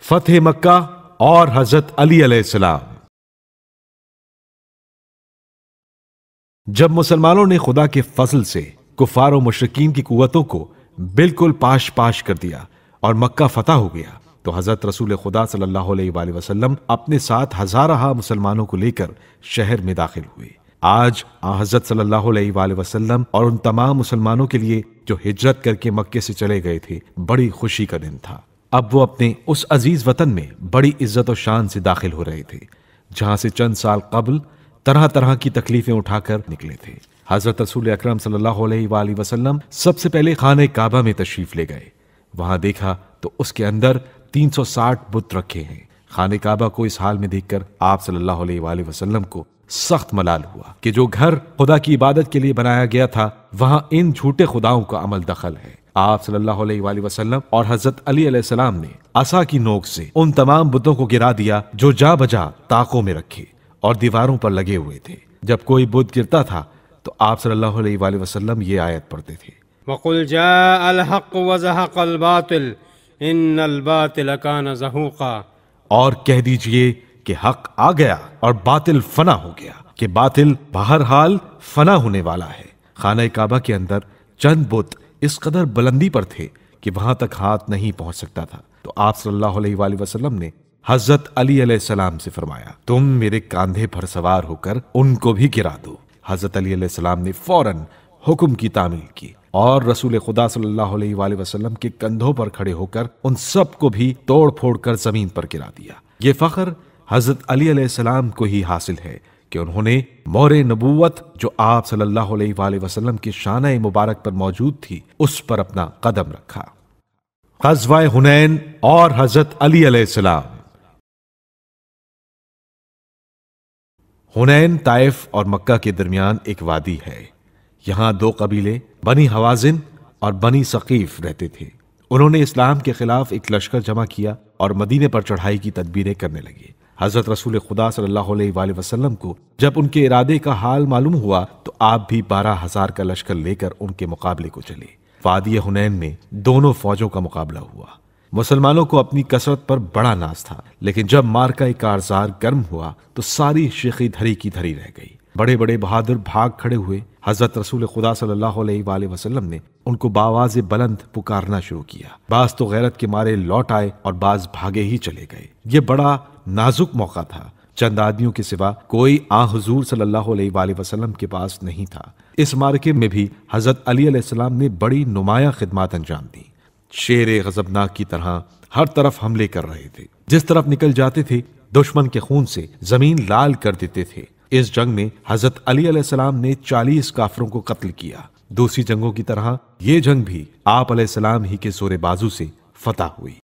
فتح مکہ اور حضرت علی علیہ السلام۔ جب مسلمانوں نے خدا کے فضل سے کفار و مشرکین کی قوتوں کو بالکل پاش پاش کر دیا اور مکہ فتح ہو گیا تو حضرت رسول خدا صلی اللہ علیہ وآلہ وسلم اپنے ساتھ ہزارہ مسلمانوں کو لے کر شہر میں داخل ہوئے۔ آج حضرت صلی اللہ علیہ وآلہ وسلم اور ان تمام مسلمانوں کے لیے جو ہجرت کر کے مکے سے چلے گئے تھے بڑی خوشی کا دن تھا۔ اب وہ اپنے اس عزیز وطن میں بڑی عزت و شان سے داخل ہو رہے تھے جہاں سے چند سال قبل طرح طرح کی تکلیفیں اٹھا کر نکلے تھے۔ حضرت رسول اکرم صلی اللہ علیہ وآلہ وسلم سب سے پہلے خانہ کعبہ میں تشریف لے گئے۔ وہاں دیکھا تو اس کے اندر 360 بت رکھے ہیں۔ خانہ کعبہ کو اس حال میں دیکھ کر آپ صلی اللہ علیہ وآلہ وسلم کو سخت ملال ہوا کہ جو گھر خدا کی عبادت کے لیے بنایا گیا تھا وہاں ان جھوٹے خداؤں کا عمل دخل ہے۔ آپ صلی اللہ علیہ وآلہ وسلم اور حضرت علی علیہ السلام نے عصا کی نوک سے ان تمام بتوں کو گرا دیا جو جا بجا طاقوں میں رکھے اور دیواروں پر لگے ہوئے تھے۔ جب کوئی بت گرتا تھا تو آپ صلی اللہ علیہ وآلہ وسلم یہ آیت پڑھتے تھے، وَقُلْ جَاءَ الْحَقُّ وَزَهَقَ الْبَاطِلُ إِنَّ الْبَاطِلَ كَانَ زَهُوقًا، اور کہہ دیجئے کہ حق آ گیا اور باطل فنا ہو گیا، کہ باطل بہرحال فنا ہونے والا ہے۔ خانہ کعبہ کے اندر چند بت اس قدر بلندی پر تھے کہ وہاں تک ہاتھ نہیں پہنچ سکتا تھا، تو آپ صلی اللہ علیہ وآلہ وسلم نے حضرت علی علیہ السلام سے فرمایا، تم میرے کاندھے پر سوار ہو کر ان کو بھی گرا دو۔ حضرت علی علیہ السلام نے فوراً حکم کی تعمیل کی اور رسول خدا صلی اللہ علیہ وآلہ وسلم کے کندھوں پر کھڑے ہو کر ان سب کو بھی توڑ پھوڑ کر زمین پر گرا دیا۔ یہ فخر حضرت علی علیہ السلام کو ہی حاصل ہے کہ انہوں نے مہر نبوت جو آپ صلی اللہ علیہ وآلہ وسلم کے شانہ مبارک پر موجود تھی اس پر اپنا قدم رکھا۔ غزوہ حنین اور حضرت علی علیہ السلام۔ حنین طائف اور مکہ کے درمیان ایک وادی ہے۔ یہاں دو قبیلے بنی حوازن اور بنی ثقیف رہتے تھے۔ انہوں نے اسلام کے خلاف ایک لشکر جمع کیا اور مدینے پر چڑھائی کی تدبیریں کرنے لگے۔ حضرت رسول خدا صلی اللہ علیہ وآلہ وسلم کو جب ان کے ارادے کا حال معلوم ہوا تو آپ بھی 12,000 کا لشکر لے کر ان کے مقابلے کو چلے۔ وادی حنین میں دونوں فوجوں کا مقابلہ ہوا۔ مسلمانوں کو اپنی کثرت پر بڑا ناز تھا، لیکن جب مارکہ کارزار گرم ہوا تو ساری شیخی دھری کی دھری رہ گئی۔ بڑے بڑے بہادر بھاگ کھڑے ہوئے۔ حضرت رسول خدا صلی اللہ علیہ وآلہ وسلم نے ان کو بآواز بلند پکارنا شروع کیا۔ بعض تو غیرت کے مارے لوٹ آئے اور بعض بھاگے ہی چلے گئے۔ یہ بڑا نازک موقع تھا۔ چند آدمیوں کے سوا کوئی حضور صلی اللہ علیہ وآلہ وسلم کے پاس نہیں تھا۔ اس مارکے میں بھی حضرت علی علیہ السلام نے بڑی نمایاں خدمات انجام دی۔ شیر غضبناک کی طرح ہر طرف حملے کر رہے تھے۔ جس طرف نکل جاتے تھے دشمن کے خون سے زمین لال کر دیتے تھے۔ اس جنگ میں حضرت علی علیہ السلام نے 40 کافروں کو قتل کیا۔ دوسری جنگوں کی طرح یہ جنگ بھی آپ علیہ السلام ہی کے زور بازو سے فتح ہوئی۔